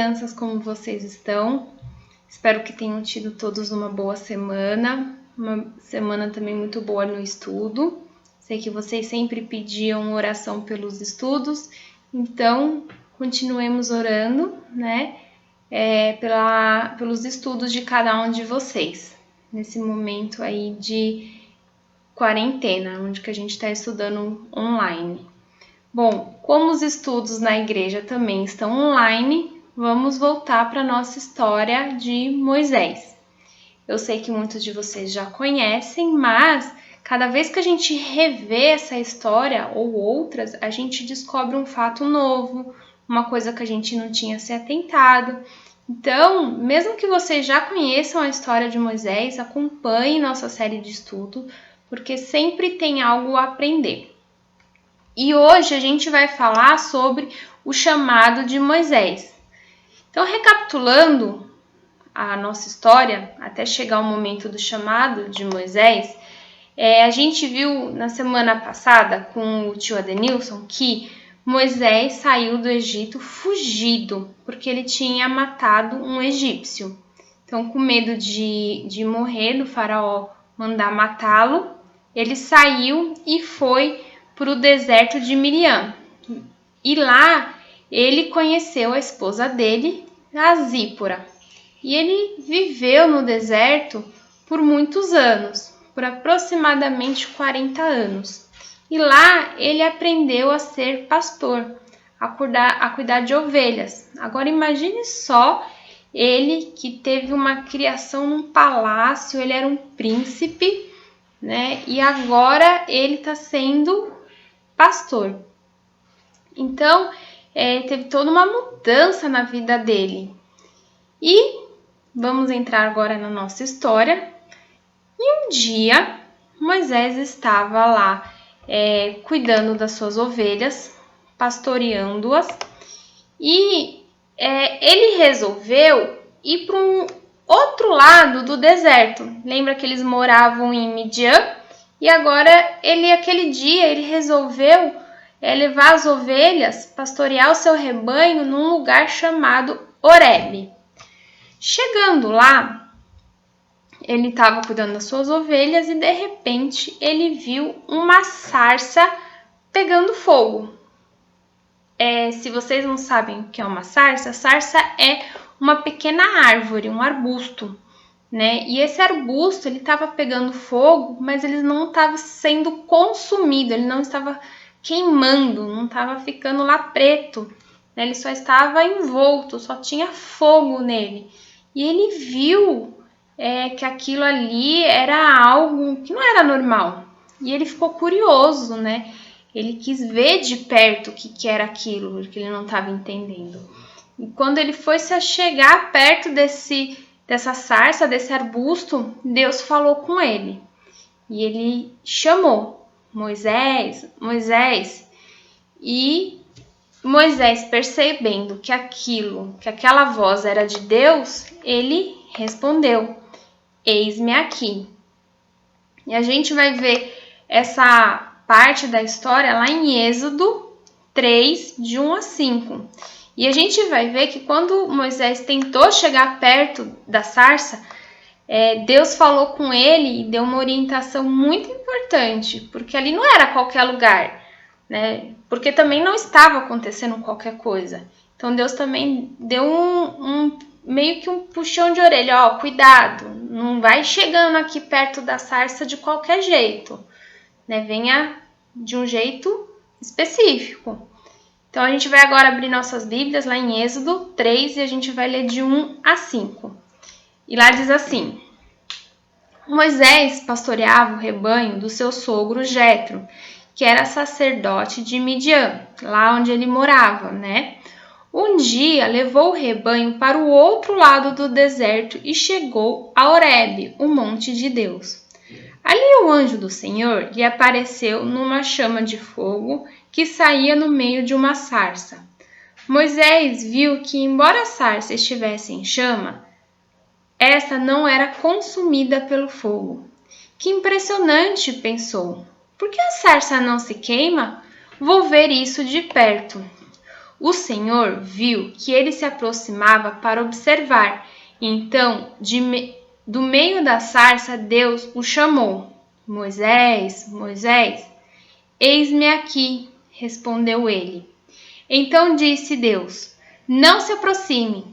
crianças, como vocês estão? Espero que tenham tido todos uma boa semana, uma semana também muito boa no estudo. Sei que vocês sempre pediam oração pelos estudos, então continuemos orando, né? Pelos estudos de cada um de vocês, nesse momento aí de quarentena, onde que a gente está estudando online. Bom, como os estudos na igreja também estão online, vamos voltar para a nossa história de Moisés. Eu sei que muitos de vocês já conhecem, mas cada vez que a gente revê essa história ou outras, a gente descobre um fato novo, uma coisa que a gente não tinha se atentado. Então, mesmo que vocês já conheçam a história de Moisés, acompanhem nossa série de estudo, porque sempre tem algo a aprender. E hoje a gente vai falar sobre o chamado de Moisés. Então, recapitulando a nossa história, até chegar o momento do chamado de Moisés, a gente viu na semana passada com o tio Adenilson que Moisés saiu do Egito fugido, porque ele tinha matado um egípcio. Então, com medo de morrer, do faraó mandar matá-lo, ele saiu e foi para o deserto de Midian. E lá ele conheceu a esposa dele, a Zípora. E ele viveu no deserto por muitos anos, por aproximadamente 40 anos. E lá ele aprendeu a ser pastor, a cuidar de ovelhas. Agora imagine só ele que teve uma criação num palácio, ele era um príncipe, né? E agora ele está sendo pastor. Então, teve toda uma mudança na vida dele. E vamos entrar agora na nossa história. E um dia, Moisés estava lá cuidando das suas ovelhas, pastoreando-as, e ele resolveu ir para um outro lado do deserto. Lembra que eles moravam em Midian? E agora, aquele dia, ele resolveu levar as ovelhas, pastorear o seu rebanho num lugar chamado Horebe. Chegando lá, ele estava cuidando das suas ovelhas e de repente ele viu uma sarça pegando fogo. Se vocês não sabem o que é uma sarça, a sarça é uma pequena árvore, um arbusto, né? E esse arbusto ele estava pegando fogo, mas ele não estava sendo consumido, ele não estava queimando, não estava ficando lá preto, né? Ele só estava envolto, só tinha fogo nele. E ele viu que aquilo ali era algo que não era normal. E ele ficou curioso, né? Ele quis ver de perto o que era aquilo, porque ele não estava entendendo. E quando ele foi se chegar perto dessa sarça, desse arbusto, Deus falou com ele. E ele chamou, Moisés, Moisés. E Moisés, percebendo que aquela voz era de Deus, ele respondeu: eis-me aqui. E a gente vai ver essa parte da história lá em Êxodo 3, de 1 a 5. E a gente vai ver que quando Moisés tentou chegar perto da sarça, Deus falou com ele e deu uma orientação muito importante, porque ali não era qualquer lugar, né? Porque também não estava acontecendo qualquer coisa. Então Deus também deu meio que um puxão de orelha, ó, cuidado, não vai chegando aqui perto da sarça de qualquer jeito, né? Venha de um jeito específico. Então a gente vai agora abrir nossas Bíblias lá em Êxodo 3 e a gente vai ler de 1 a 5. E lá diz assim: Moisés pastoreava o rebanho do seu sogro Jetro, que era sacerdote de Midian, lá onde ele morava, né? Um dia levou o rebanho para o outro lado do deserto e chegou a Horebe, o monte de Deus. Ali o anjo do Senhor lhe apareceu numa chama de fogo que saía no meio de uma sarça. Moisés viu que, embora a sarça estivesse em chama, esta não era consumida pelo fogo. Que impressionante, pensou. Por que a sarça não se queima? Vou ver isso de perto. O Senhor viu que ele se aproximava para observar. Então, do meio da sarça, Deus o chamou. Moisés, Moisés. Eis-me aqui, respondeu ele. Então disse Deus: Não se aproxime,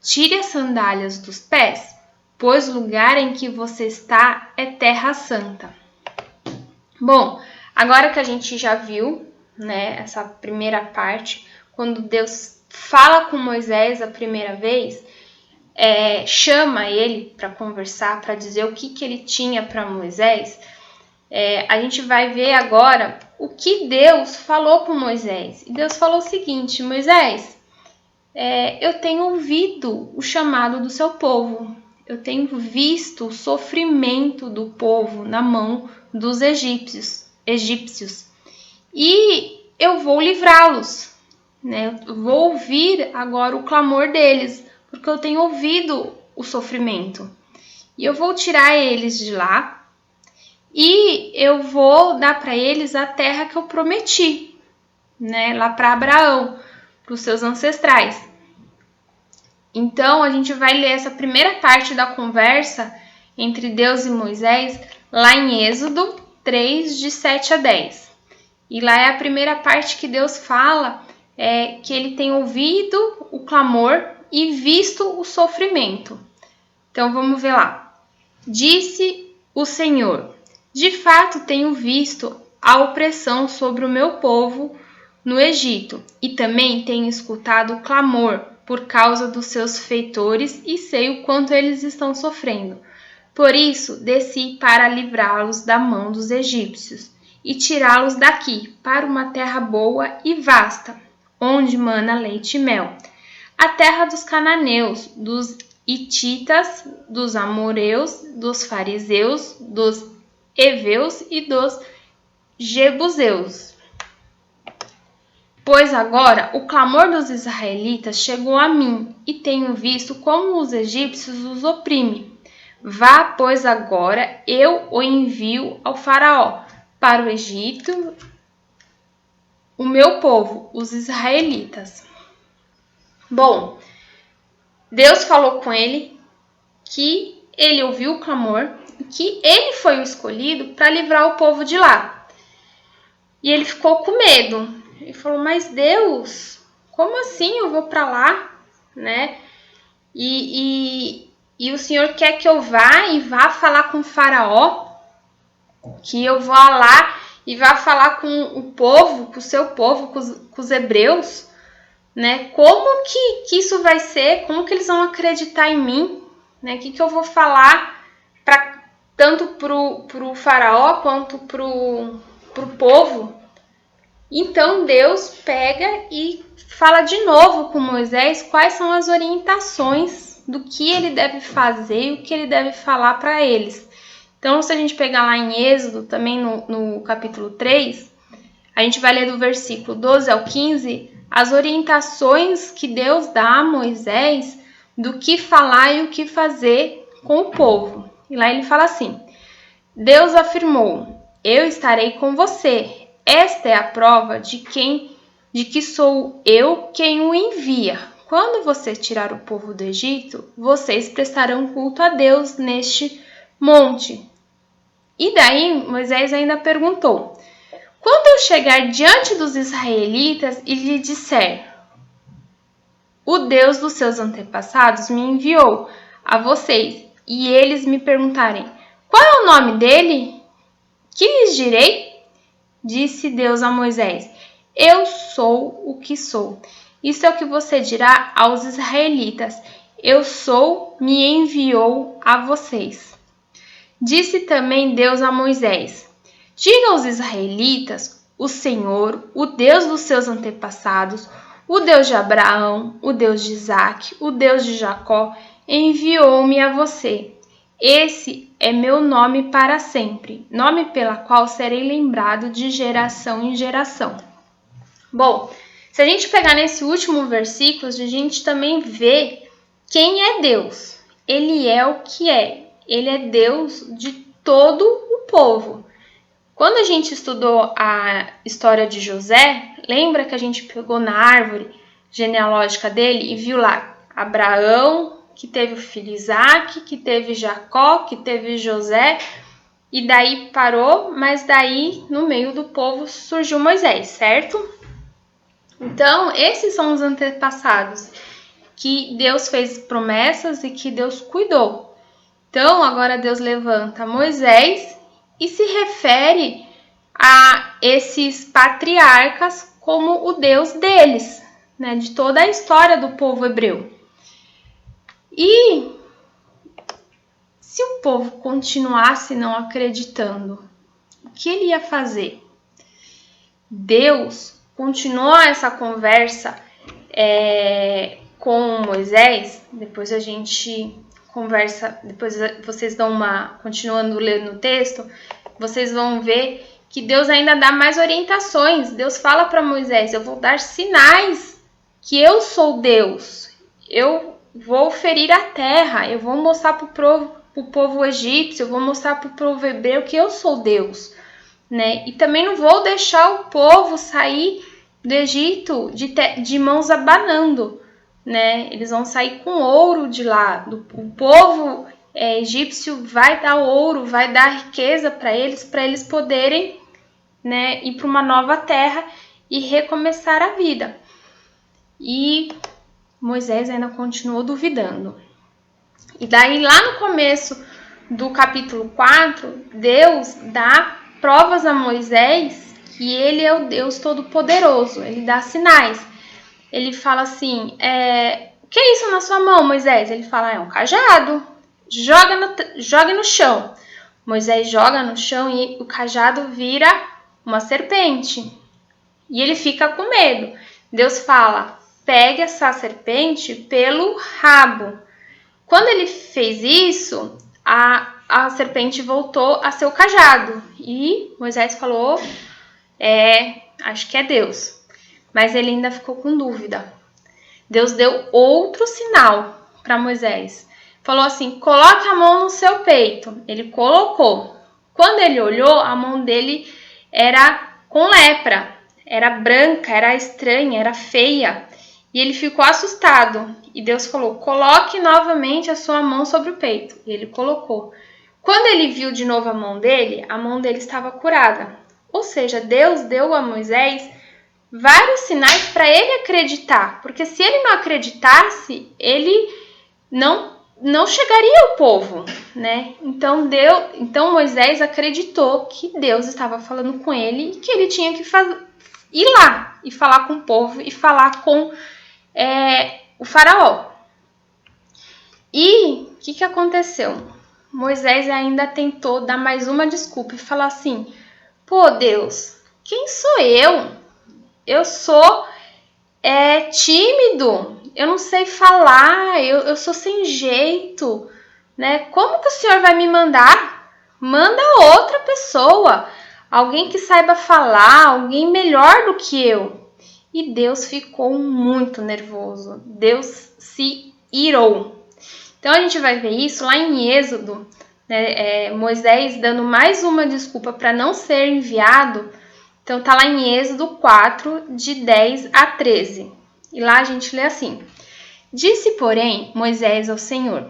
tire as sandálias dos pés, pois o lugar em que você está é terra santa. Bom, agora que a gente já viu, né, essa primeira parte, quando Deus fala com Moisés a primeira vez, chama ele para conversar, para dizer o que ele tinha para Moisés, a gente vai ver agora o que Deus falou com Moisés. E Deus falou o seguinte: Moisés, eu tenho ouvido o chamado do seu povo, eu tenho visto o sofrimento do povo na mão dos egípcios, e eu vou livrá-los, né? Eu vou ouvir agora o clamor deles, porque eu tenho ouvido o sofrimento. E eu vou tirar eles de lá e eu vou dar para eles a terra que eu prometi, né? Lá para Abraão, para os seus ancestrais. Então, a gente vai ler essa primeira parte da conversa entre Deus e Moisés lá em Êxodo 3, de 7 a 10. E lá é a primeira parte que Deus fala que ele tem ouvido o clamor e visto o sofrimento. Então, vamos ver lá. Disse o Senhor: De fato, tenho visto a opressão sobre o meu povo no Egito, e também tenho escutado o clamor por causa dos seus feitores e sei o quanto eles estão sofrendo. Por isso, desci para livrá-los da mão dos egípcios e tirá-los daqui para uma terra boa e vasta, onde mana leite e mel, a terra dos cananeus, dos hititas, dos amoreus, dos fariseus, dos heveus e dos jebuseus. Pois agora o clamor dos israelitas chegou a mim, e tenho visto como os egípcios os oprimem. Vá, pois agora eu o envio ao faraó, para o Egito, o meu povo, os israelitas. Bom, Deus falou com ele que ele ouviu o clamor, que ele foi o escolhido para livrar o povo de lá. E ele ficou com medo. Ele falou: mas Deus, como assim eu vou para lá, né? E o Senhor quer que eu vá falar com o faraó, que eu vá lá e vá falar com o povo, com o seu povo, com os hebreus, né? Como que isso vai ser? Como que eles vão acreditar em mim? Né? O que eu vou falar tanto pro faraó quanto pro povo? Então Deus pega e fala de novo com Moisés quais são as orientações do que ele deve fazer e o que ele deve falar para eles. Então, se a gente pegar lá em Êxodo, também no capítulo 3, a gente vai ler do versículo 12 ao 15 as orientações que Deus dá a Moisés do que falar e o que fazer com o povo. E lá ele fala assim: Deus afirmou: Eu estarei com você. Esta é a prova de que sou eu quem o envia. Quando você tirar o povo do Egito, vocês prestarão culto a Deus neste monte. E daí Moisés ainda perguntou: quando eu chegar diante dos israelitas e lhe disser: o Deus dos seus antepassados me enviou a vocês, e eles me perguntarem: qual é o nome dele? Que lhes direi? Disse Deus a Moisés: Eu sou o que sou. Isso é o que você dirá aos israelitas: Eu sou, me enviou a vocês. Disse também Deus a Moisés: Diga aos israelitas: o Senhor, o Deus dos seus antepassados, o Deus de Abraão, o Deus de Isaque, o Deus de Jacó, enviou-me a você. Esse é meu nome para sempre, nome pela qual serei lembrado de geração em geração. Bom, se a gente pegar nesse último versículo, a gente também vê quem é Deus. Ele é o que é. Ele é Deus de todo o povo. Quando a gente estudou a história de José, lembra que a gente pegou na árvore genealógica dele e viu lá Abraão, que teve o filho Isaac, que teve Jacó, que teve José, e daí parou, mas daí no meio do povo surgiu Moisés, certo? Então, esses são os antepassados que Deus fez promessas e que Deus cuidou. Então, agora Deus levanta Moisés e se refere a esses patriarcas como o Deus deles, né, de toda a história do povo hebreu. E se o povo continuasse não acreditando, o que ele ia fazer? Deus continuou essa conversa com Moisés. Depois a gente conversa, depois vocês dão continuando lendo o texto, vocês vão ver que Deus ainda dá mais orientações. Deus fala para Moisés: eu vou dar sinais que eu sou Deus. Eu vou ferir a terra, eu vou mostrar para o povo egípcio, eu vou mostrar para o povo hebreu que eu sou Deus, né? E também não vou deixar o povo sair do Egito de mãos abanando, né? Eles vão sair com ouro de lá. O povo egípcio vai dar ouro, vai dar riqueza para eles poderem, né, ir para uma nova terra e recomeçar a vida. E Moisés ainda continuou duvidando. E daí, lá no começo do capítulo 4, Deus dá provas a Moisés que ele é o Deus Todo-Poderoso. Ele dá sinais. Ele fala assim: o que é isso na sua mão, Moisés? Ele fala: é um cajado. Joga no chão. Moisés joga no chão e o cajado vira uma serpente. E ele fica com medo. Deus fala: pegue essa serpente pelo rabo. Quando ele fez isso, a serpente voltou a ser o cajado. E Moisés falou: acho que é Deus. Mas ele ainda ficou com dúvida. Deus deu outro sinal para Moisés. Falou assim: coloque a mão no seu peito. Ele colocou. Quando ele olhou, a mão dele era com lepra. Era branca, era estranha, era feia. E ele ficou assustado. E Deus falou: coloque novamente a sua mão sobre o peito. E ele colocou. Quando ele viu de novo a mão dele estava curada. Ou seja, Deus deu a Moisés vários sinais para ele acreditar. Porque se ele não acreditasse, ele não chegaria ao povo, né? Então Moisés acreditou que Deus estava falando com ele e que ele tinha que ir lá e falar com o povo e falar com o faraó. E o que aconteceu? Moisés ainda tentou dar mais uma desculpa e falar assim: pô, Deus, quem sou eu? Eu sou tímido, eu não sei falar, eu sou sem jeito, né? Como que o Senhor vai me mandar? Manda outra pessoa, alguém que saiba falar, alguém melhor do que eu. E Deus ficou muito nervoso, Deus se irou. Então a gente vai ver isso lá em Êxodo, né? Moisés dando mais uma desculpa para não ser enviado. Então tá lá em Êxodo 4, de 10 a 13. E lá a gente lê assim: disse, porém, Moisés ao Senhor: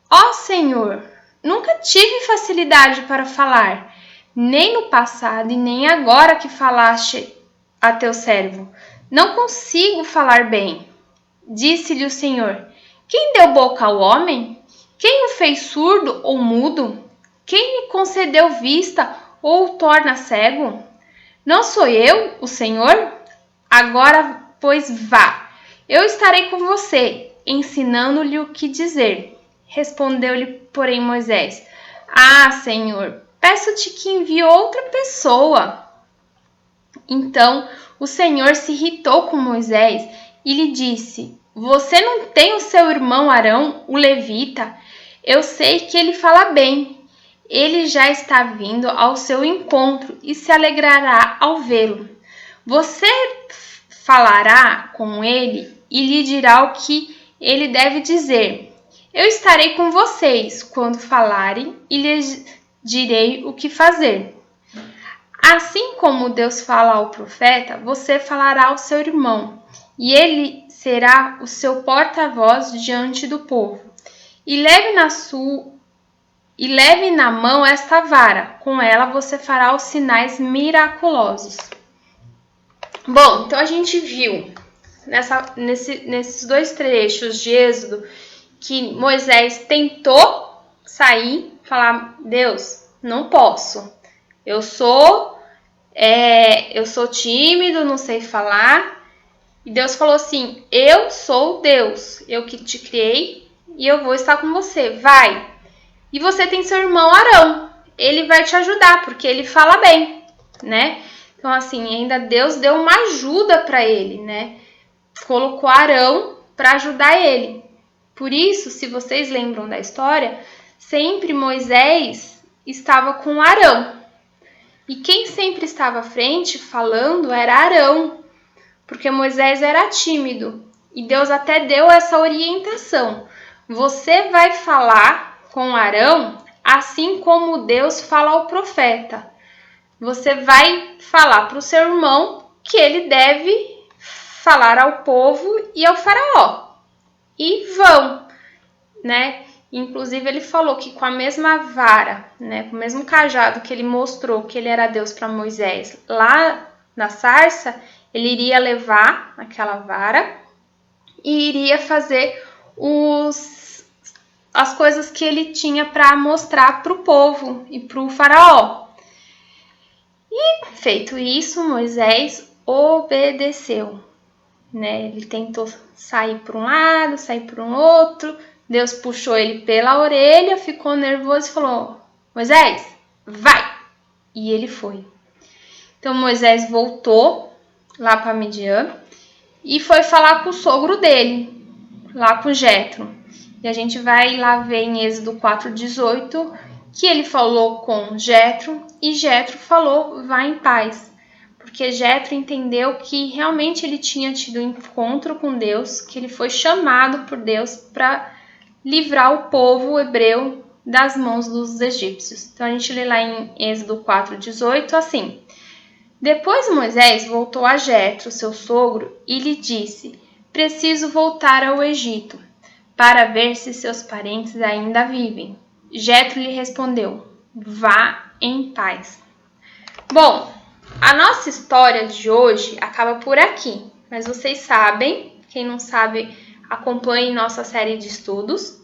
ó Senhor, nunca tive facilidade para falar, nem no passado e nem agora que falaste a teu servo. Não consigo falar bem. Disse-lhe o Senhor: quem deu boca ao homem? Quem o fez surdo ou mudo? Quem lhe concedeu vista ou o torna cego? Não sou eu, o Senhor? Agora, pois vá, eu estarei com você, ensinando-lhe o que dizer. Respondeu-lhe, porém, Moisés: ah, Senhor, peço-te que envie outra pessoa. Então o Senhor se irritou com Moisés e lhe disse: você não tem o seu irmão Arão, o levita? Eu sei que ele fala bem. Ele já está vindo ao seu encontro e se alegrará ao vê-lo. Você falará com ele e lhe dirá o que ele deve dizer. Eu estarei com vocês quando falarem e lhes direi o que fazer. Assim como Deus fala ao profeta, você falará ao seu irmão, e ele será o seu porta-voz diante do povo. E leve na mão esta vara, com ela você fará os sinais miraculosos. Bom, então a gente viu nesses dois trechos de Êxodo que Moisés tentou sair, falar: Deus, não posso, eu sou tímido, não sei falar. E Deus falou assim: eu sou Deus, eu que te criei e eu vou estar com você, vai. E você tem seu irmão Arão, ele vai te ajudar, porque ele fala bem, né? Então, assim, ainda Deus deu uma ajuda para ele, né? Colocou Arão para ajudar ele. Por isso, se vocês lembram da história, sempre Moisés estava com Arão. E quem sempre estava à frente falando era Arão, porque Moisés era tímido. E Deus até deu essa orientação. Você vai falar com Arão, assim como Deus fala ao profeta. Você vai falar para o seu irmão que ele deve falar ao povo e ao faraó. E vão, né? Inclusive ele falou que com a mesma vara, né, com o mesmo cajado que ele mostrou que ele era Deus para Moisés lá na sarça, ele iria levar aquela vara e iria fazer as coisas que ele tinha para mostrar para o povo e para o faraó. E feito isso, Moisés obedeceu, né? Ele tentou sair por um lado, sair por um outro. Deus puxou ele pela orelha, ficou nervoso e falou: Moisés, vai! E ele foi. Então Moisés voltou lá para Midian e foi falar com o sogro dele, lá com Jetro. E a gente vai lá ver em Êxodo 4:18 que ele falou com Jetro e Jetro falou: vá em paz. Porque Jetro entendeu que realmente ele tinha tido um encontro com Deus, que ele foi chamado por Deus para livrar o povo hebreu das mãos dos egípcios. Então a gente lê lá em Êxodo 4:18 assim: Depois Moisés voltou a Jetro, seu sogro, e lhe disse: preciso voltar ao Egito para ver se seus parentes ainda vivem. Jetro lhe respondeu: vá em paz. Bom, a nossa história de hoje acaba por aqui, mas vocês sabem, quem não sabe, acompanhe nossa série de estudos,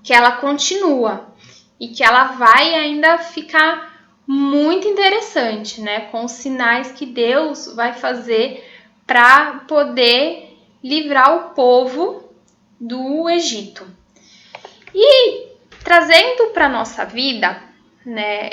que ela continua e que ela vai ainda ficar muito interessante, né? Com os sinais que Deus vai fazer para poder livrar o povo do Egito. E trazendo para a nossa vida, né,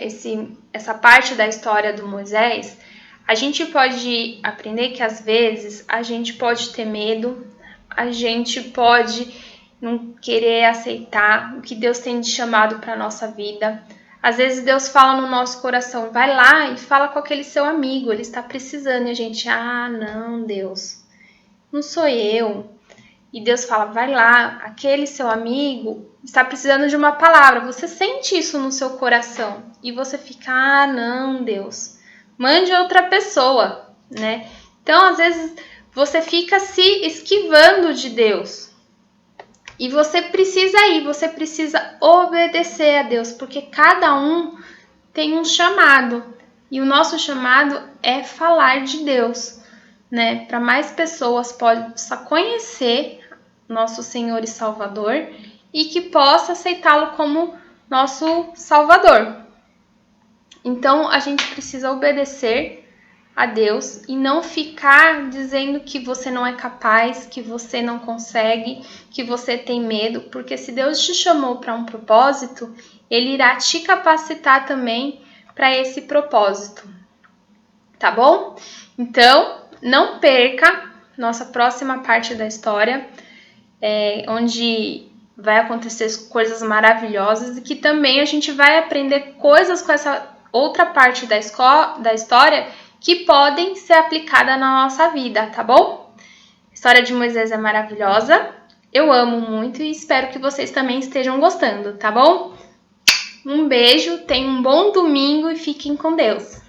essa parte da história do Moisés, a gente pode aprender que às vezes a gente pode ter medo, a gente pode não querer aceitar o que Deus tem de chamado para a nossa vida. Às vezes Deus fala no nosso coração: vai lá e fala com aquele seu amigo, ele está precisando. E a gente: ah, não, Deus, não sou eu. E Deus fala: vai lá, aquele seu amigo está precisando de uma palavra. Você sente isso no seu coração e você fica: ah, não, Deus, mande outra pessoa, né? Então, às vezes, você fica se esquivando de Deus. E você precisa ir, você precisa obedecer a Deus, porque cada um tem um chamado. E o nosso chamado é falar de Deus, né? Para mais pessoas possam conhecer nosso Senhor e Salvador e que possa aceitá-lo como nosso Salvador. Então, a gente precisa obedecer a Deus e não ficar dizendo que você não é capaz, que você não consegue, que você tem medo, porque se Deus te chamou para um propósito, Ele irá te capacitar também para esse propósito, tá bom? Então, não perca nossa próxima parte da história, onde vai acontecer coisas maravilhosas e que também a gente vai aprender coisas com essa outra parte da história que podem ser aplicadas na nossa vida, tá bom? A história de Moisés é maravilhosa, eu amo muito e espero que vocês também estejam gostando, tá bom? Um beijo, tenham um bom domingo e fiquem com Deus!